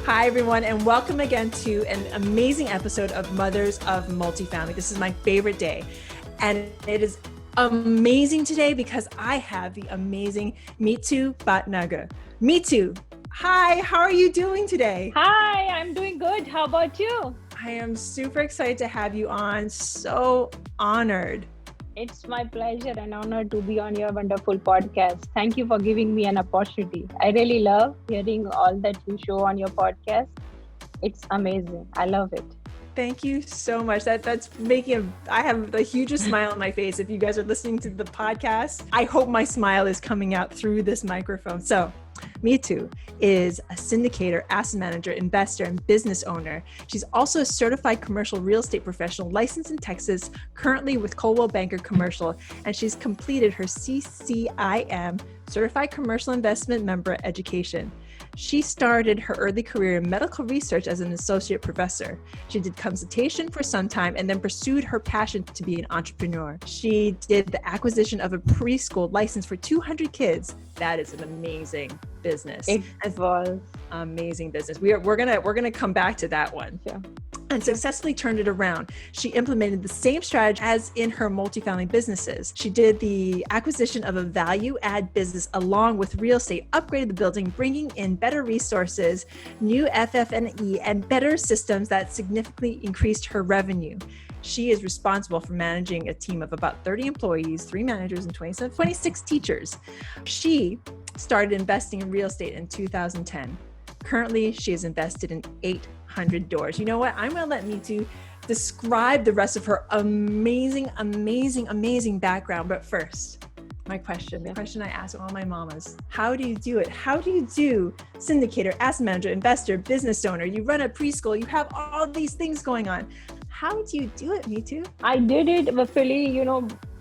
Hi, everyone, and welcome again to an amazing episode of Mothers of Multifamily. This is my favorite day, and it is amazing today because I have the amazing Meetu Bhatnagar. Meetu, hi, how are you doing today? Hi, I'm doing good. How about you? I am super excited to have you on. So honored. It's my pleasure and honor to be on your wonderful podcast. Thank you for giving me an opportunity. I really love hearing all that you show on your podcast. It's amazing. I love it. Thank you so much. That's making I have the hugest smile on my face. If you guys are listening to the podcast, I hope my smile is coming out through this microphone. So Meetu is a syndicator, asset manager, investor, and business owner. She's also a certified commercial real estate professional licensed in Texas, currently with Coldwell Banker Commercial, and she's completed her CCIM, Certified Commercial Investment Member Education. She started her early career in medical research as an associate professor. She did consultation for some time and then pursued her passion to be an entrepreneur. She did the acquisition of a preschool license for 200 kids. That is an amazing business. It was amazing business. We're gonna come back to that one. yeah. And successfully turned it around. She implemented the same strategy as in her multifamily businesses. She did the acquisition of a value add business along with real estate, upgraded the building, bringing in better resources, new FF&E, and better systems that significantly increased her revenue. She is responsible for managing a team of about 30 employees, 3 managers, and 26 teachers. She started investing in real estate in 2010. Currently, she has invested in 800 doors. You know what? I'm going to let Meetu describe the rest of her amazing background. But first, the question I ask all my mamas, how do you do it? How do you do syndicator, asset manager, investor, business owner? You run a preschool, you have all these things going on. How do you do it, Meetu? I did it, Philly.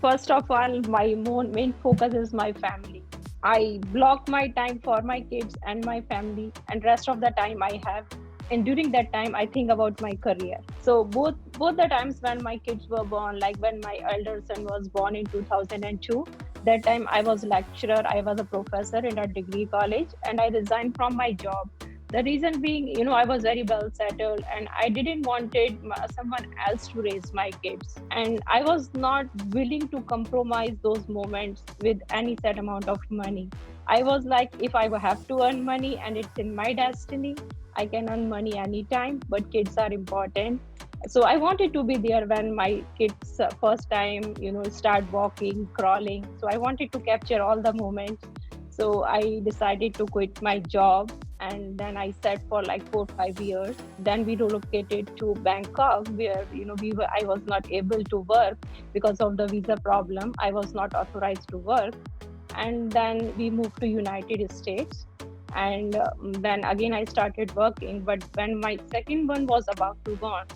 First of all, my main focus is my family. I block my time for my kids and my family, and rest of the time I have. And during that time, I think about my career. So both the times when my kids were born, like when my elder son was born in 2002, that time I was lecturer, I was a professor in a degree college, and I resigned from my job. The reason being, I was very well settled and I didn't wanted someone else to raise my kids. And I was not willing to compromise those moments with any set amount of money. I was like, if I have to earn money and it's in my destiny, I can earn money anytime, but kids are important. So I wanted to be there when my kids first time, start walking, crawling. So I wanted to capture all the moments. So I decided to quit my job, and then I sat for like 4-5 years. Then we relocated to Bangkok, where I was not able to work because of the visa problem. I was not authorized to work, and then we moved to United States. And then again I started working. But when my second one was about to go on,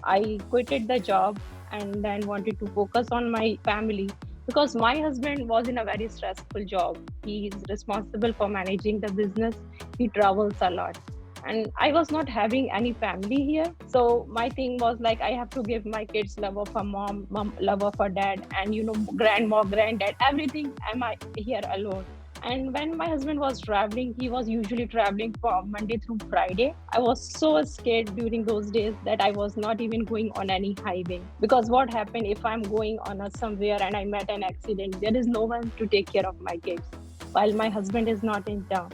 I quitted the job and then wanted to focus on my family. Because my husband was in a very stressful job. He is responsible for managing the business. He travels a lot. And I was not having any family here. So my thing was like, I have to give my kids love of a mom, love of a dad, and grandma, granddad, everything. Am I here alone? And when my husband was traveling, he was usually traveling from Monday through Friday. I was so scared during those days that I was not even going on any highway. Because what happened if I'm going on somewhere and I met an accident? There is no one to take care of my kids while my husband is not in town.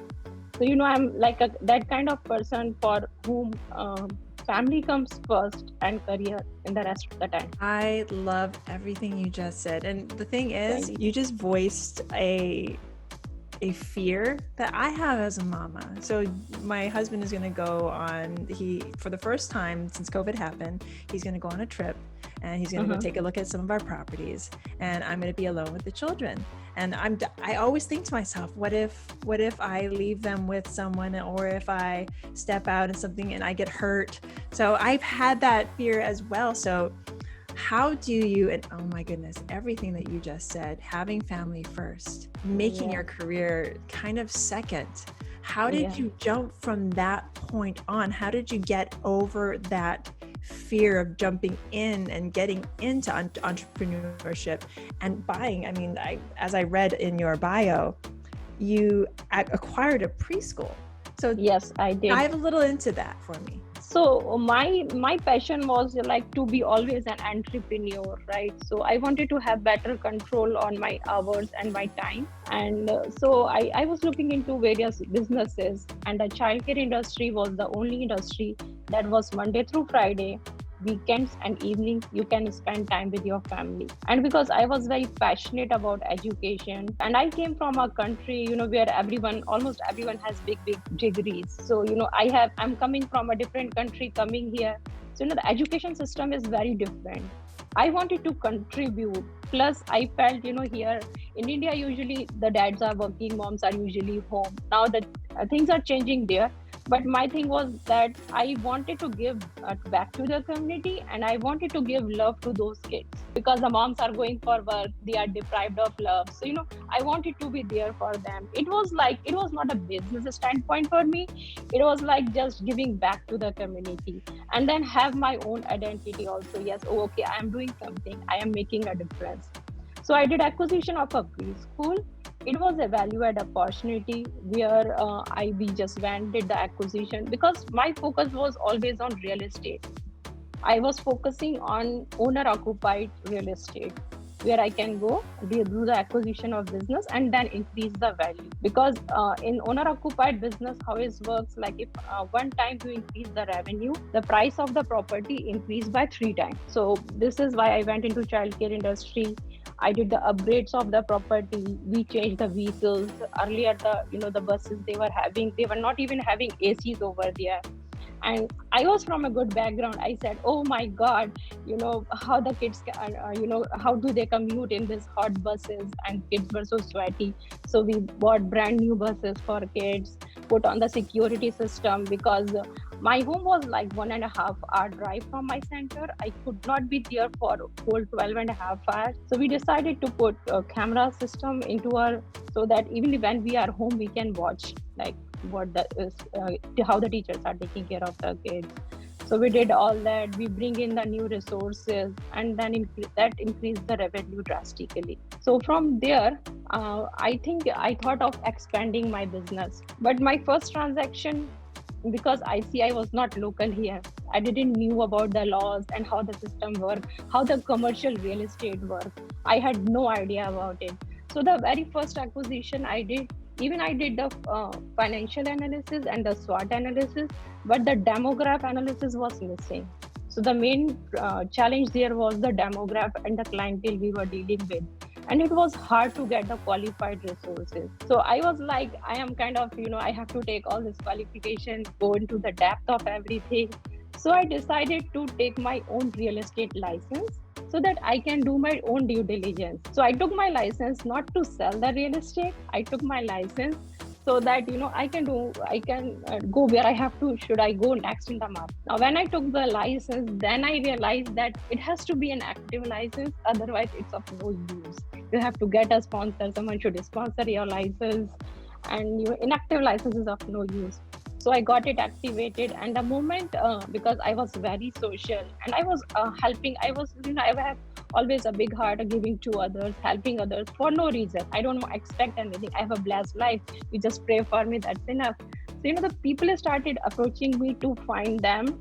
So, I'm like that kind of person for whom family comes first and career in the rest of the time. I love everything you just said. And the thing is, you just voiced a fear that I have as a mama. So my husband is going to go on, for the first time since COVID happened, he's going to go on a trip and he's going to go take a look at some of our properties, and I'm going to be alone with the children. And I always think to myself, what if I leave them with someone, or if I step out in something and I get hurt? So I've had that fear as well. So how do you, and oh my goodness, everything that you just said, having family first, making your career kind of second. How did you jump from that point on? How did you get over that fear of jumping in and getting into entrepreneurship and buying? I mean, as I read in your bio, you acquired a preschool. So Yes, I did. dive a little into that for me. So my passion was like to be always an entrepreneur, right? So I wanted to have better control on my hours and my time. And so I was looking into various businesses, and the childcare industry was the only industry that was Monday through Friday, weekends and evenings you can spend time with your family. And because I was very passionate about education, and I came from a country, where almost everyone has big degrees. So I'm coming from a different country, coming here. So the education system is very different. I wanted to contribute. Plus I felt, here in India usually the dads are working, moms are usually home. Now that things are changing there, but my thing was that I wanted to give back to the community, and I wanted to give love to those kids, because the moms are going for work, they are deprived of love. So I wanted to be there for them. It was not a business standpoint for me. It was like just giving back to the community, and then have my own identity also. Yes, okay, I am doing something, I am making a difference. So I did acquisition of a preschool. It was a value-add opportunity where we just went, did the acquisition, because my focus was always on real estate. I was focusing on owner-occupied real estate, where I can go do the acquisition of business and then increase the value. Because in owner-occupied business, how it works, like if one time you increase the revenue, the price of the property increased by 3 times. So this is why I went into childcare industry. I did the upgrades of the property. We changed the vehicles. Earlier, the buses they were not even having ACs over there. And I was from a good background. I said, oh my God, how the kids can, how do they commute in these hot buses? And kids were so sweaty. So we bought brand new buses for kids, put on the security system, because my home was like 1.5 hour drive from my center. I could not be there for whole 12.5 hours. So we decided to put a camera system into so that even when we are home, we can watch like what that is, how the teachers are taking care of the kids. So we did all that. We bring in the new resources, and then that increased the revenue drastically. So from there, I think I thought of expanding my business. But my first transaction, because I was not local here, I didn't knew about the laws and how the system worked, how the commercial real estate worked. I had no idea about it. So the very first acquisition I did, even I did the financial analysis and the SWOT analysis, but the demographic analysis was missing. So the main challenge there was the demographic and the clientele we were dealing with. And it was hard to get the qualified resources. So I was like, I am kind of, I have to take all this qualification, go into the depth of everything. So I decided to take my own real estate license so that I can do my own due diligence. So I took my license not to sell the real estate. I took my license so that I can go where I have to. Should I go next in the market? Now, when I took the license, then I realized that it has to be an active license. Otherwise, it's of no use. You have to get a sponsor. Someone should sponsor your license, and inactive license is of no use. So I got it activated, and the moment because I was very social and I was helping, I have always a big heart of giving to others, helping others for no reason. I don't expect anything. I have a blessed life. You just pray for me. That's enough. So the people started approaching me to find them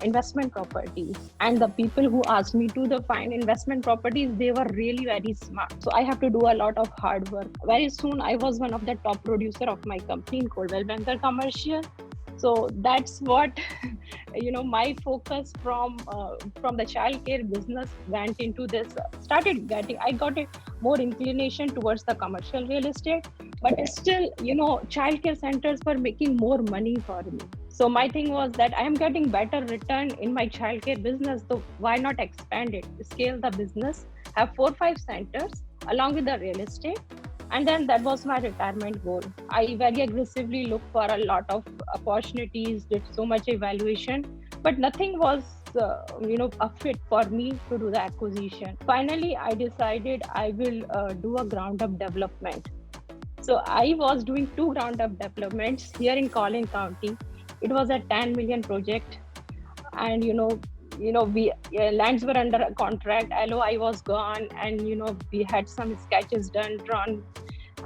investment properties, and the people who asked me to find investment properties, they were really very smart. So I have to do a lot of hard work. Very soon I was one of the top producer of my company in Coldwell Banker Commercial. So that's what my focus from the childcare business went into this. I got a more inclination towards the commercial real estate, but still childcare centers were making more money for me. So my thing was that I am getting better return in my childcare business, so why not expand it, scale the business, have 4-5 centers along with the real estate. And then that was my retirement goal. I very aggressively looked for a lot of opportunities, did so much evaluation, but nothing was a fit for me to do the acquisition. Finally, I decided I will do a ground up development. So I was doing 2 ground up developments here in Collin County. It was a 10 million project, and we lands were under a contract. LOI was gone, and we had some sketches drawn,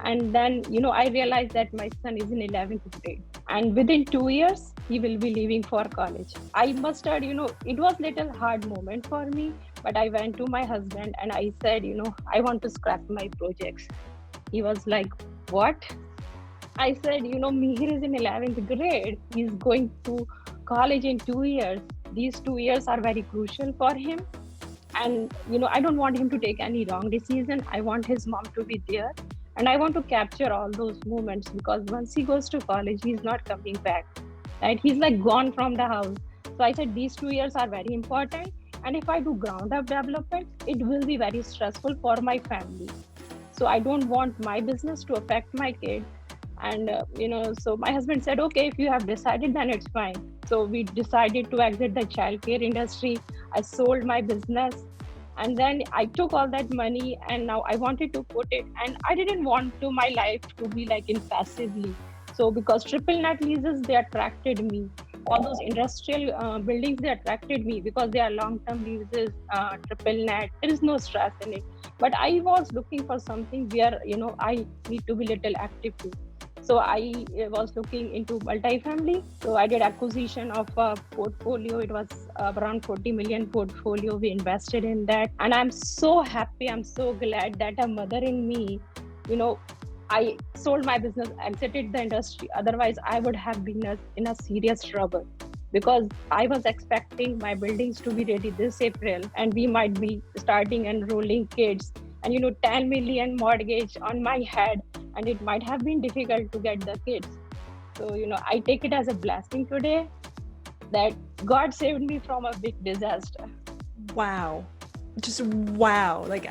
and then I realized that my son is in 11th grade. and within 2 years he will be leaving for college. I must add, it was little hard moment for me, but I went to my husband and I said, I want to scrap my projects. He was like, what? I said, Mihir is in 11th grade. He's going to college in 2 years. These 2 years are very crucial for him. And, I don't want him to take any wrong decision. I want his mom to be there. And I want to capture all those moments, because once he goes to college, he's not coming back. Right? He's like gone from the house. So I said, these 2 years are very important. And if I do ground up development, it will be very stressful for my family. So I don't want my business to affect my kid. And so my husband said, okay, if you have decided, then it's fine. So we decided to exit the childcare industry. I sold my business, and then I took all that money, and now I wanted to put it, and I didn't want to my life to be like in passively. So because triple net leases, they attracted me. All those industrial buildings, they attracted me because they are long-term leases, triple net. There is no stress in it. But I was looking for something where I need to be little active too. So I was looking into multifamily. So I did acquisition of a portfolio. It was around 40 million portfolio. We invested in that. And I'm so happy. I'm so glad that a mother in me, I sold my business, exited the industry. Otherwise, I would have been in a serious trouble, because I was expecting my buildings to be ready this April, and we might be starting enrolling kids, and 10 million mortgage on my head, and it might have been difficult to get the kids. So I take it as a blessing today that God saved me from a big disaster. Wow. Just wow. Like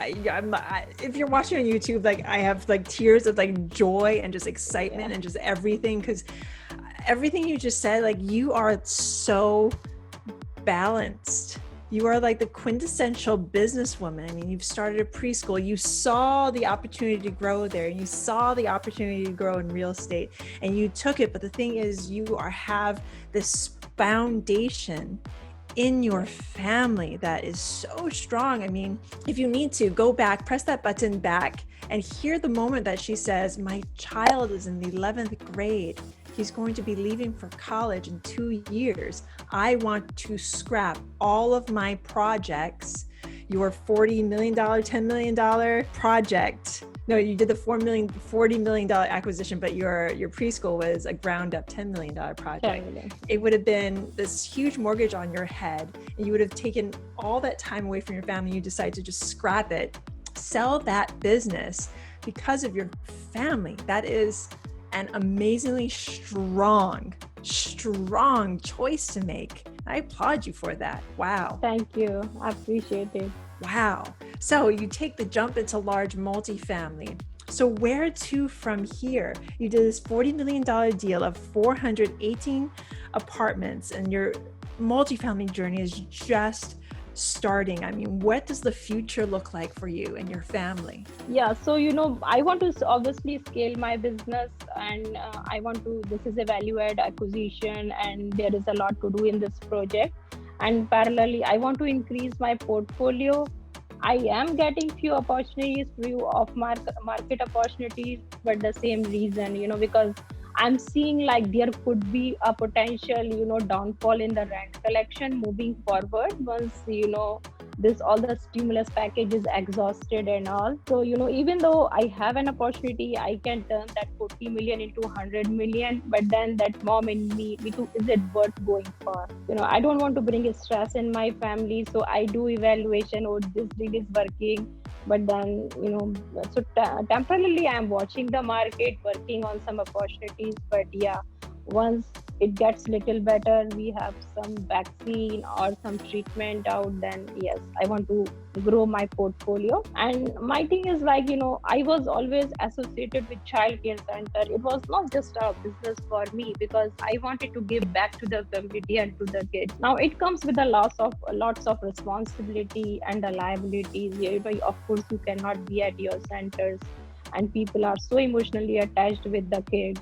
if you're watching on YouTube, like I have like tears of like joy and just excitement and just everything, because everything you just said, like you are so balanced. You are like the quintessential businesswoman. I mean, you've started a preschool. You saw the opportunity to grow there, and you saw the opportunity to grow in real estate, and you took it. But the thing is, you have this foundation in your family that is so strong. I mean, if you need to go back, press that button back and hear the moment that she says, my child is in the 11th grade. He's going to be leaving for college in 2 years. I want to scrap all of my projects. Your $40 million, $10 million project. No, you did the $40 million acquisition, but your preschool was a ground up $10 million project. It would have been this huge mortgage on your head, and you would have taken all that time away from your family. You decide to just scrap it, sell that business because of your family. That is an amazingly strong choice to make. I applaud you for that. Wow. Thank you. I appreciate it. Wow. So you take the jump into large multifamily. So where to from here? You did this $40 million deal of 418 apartments, and your multifamily journey is just starting. I mean, what does the future look like for you and your family? Yeah, so I want to obviously scale my business, and this is a value add acquisition, and there is a lot to do in this project. And parallelly, I want to increase my portfolio. I am getting few opportunities, few of market opportunities, but the same reason, because I'm seeing like there could be a potential, downfall in the rent collection moving forward once, all the stimulus package is exhausted and all. So, even though I have an opportunity, I can turn that 40 million into 100 million, but then that mom in me too, is it worth going for? I don't want to bring stress in my family. So I do evaluation, this deal is working. But then, so temporarily I'm watching the market, working on some opportunities. But yeah, once it gets little better, we have some vaccine or some treatment out, then yes, I want to grow my portfolio. And my thing is like, I was always associated with childcare center. It was not just a business for me, because I wanted to give back to the community and to the kids. Now it comes with lots of responsibility and the liabilities. Of course, you cannot be at your centers, and people are so emotionally attached with the kids,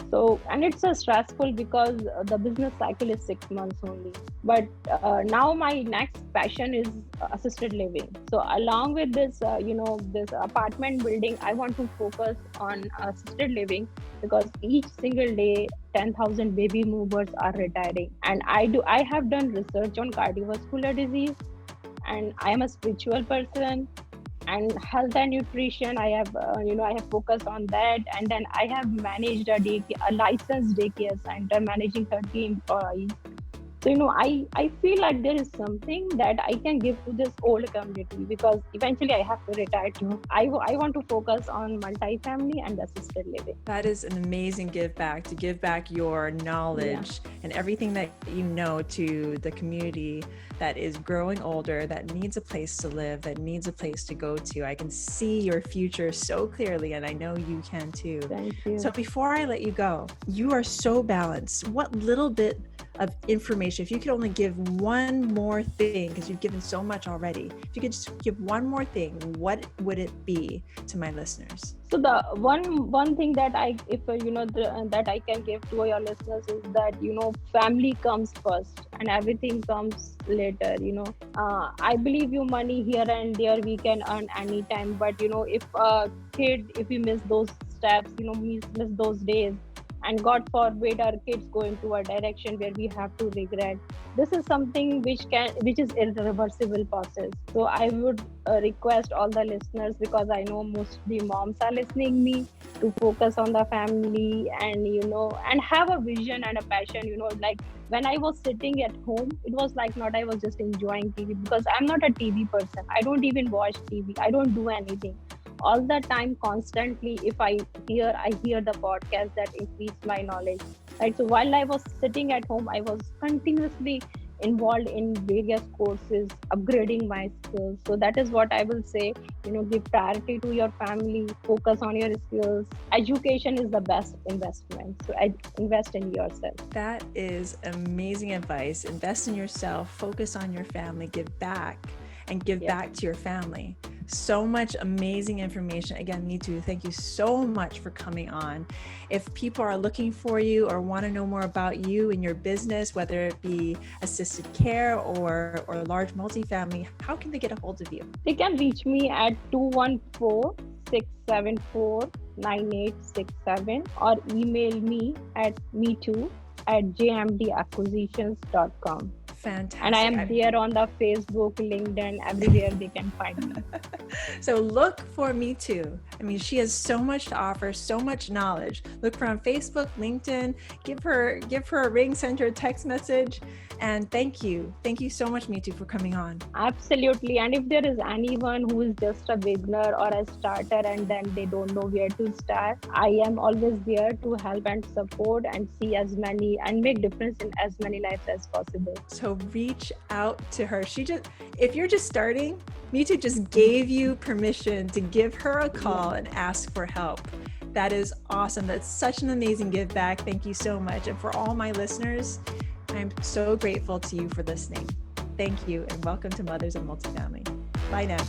So, and it's so stressful because the business cycle is 6 months only. But now my next passion is assisted living. So along with this, this apartment building, I want to focus on assisted living because each single day, 10,000 baby movers are retiring. And I have done research on cardiovascular disease, and I am a spiritual person, and health and nutrition, I have I have focused on that. And then I have managed a licensed daycare center managing 30 employees. So I feel like there is something that I can give to this old community, because eventually I have to retire too. I want to focus on multifamily and assisted living. That is an amazing give back, to give back your knowledge and everything that you know to the community that is growing older, that needs a place to live, that needs a place to go to. I can see your future so clearly, and I know you can too. Thank you. So before I let you go, you are so balanced. What little bit of information, if you could only give one more thing, because you've given so much already, if you could just give one more thing, what would it be to my listeners? So the one thing that that I can give to your listeners is that family comes first and everything comes later. I believe money here and there we can earn anytime, but if we miss those steps, miss those days, and God forbid our kids go into a direction where we have to regret, this is something which is irreversible process. So I would request all the listeners, because I know mostly moms are listening me, to focus on the family and and have a vision and a passion. Like when I was sitting at home, it was like not I was just enjoying TV, because I'm not a TV person. I don't even watch TV. I don't do anything. All the time, constantly, if I hear the podcast that increase my knowledge, right? So while I was sitting at home, I was continuously involved in various courses, upgrading my skills. So that is what I will say. Give priority to your family, focus on your skills. Education is the best investment. So I invest in yourself. That is amazing advice. Invest in yourself, focus on your family, give back, and give back to your family. So much amazing information. Again, Neetu, thank you so much for coming on. If people are looking for you or want to know more about you and your business, whether it be assisted care or large multifamily, how can they get a hold of you? They can reach me at 214-674-9867 or email me at meetoo@jmdacquisitions.com. Fantastic. And I am there on the Facebook, LinkedIn, everywhere they can find me. So look for Meetoo. I mean, she has so much to offer, so much knowledge. Look for her on Facebook, LinkedIn, give her a ring, send her a text message. And thank you so much, Meetoo, for coming on. Absolutely. And if there is anyone who is just a beginner or a starter and then they don't know where to start, I am always there to help and support and see as many and make difference in as many lives as possible. So reach out to her. If you're just starting, Meetoo just gave you permission to give her a call and ask for help. That is awesome. That's such an amazing give back. Thank you so much. And for all my listeners, I'm so grateful to you for listening. Thank you, and welcome to Mothers of Multifamily. Bye now.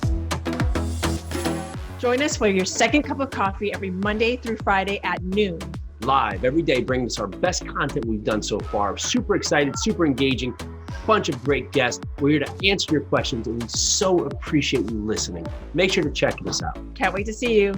Join us for your second cup of coffee every Monday through Friday at noon. Live every day, bringing us our best content we've done so far. Super excited, super engaging, bunch of great guests. We're here to answer your questions, and we so appreciate you listening. Make sure to check this out. Can't wait to see you.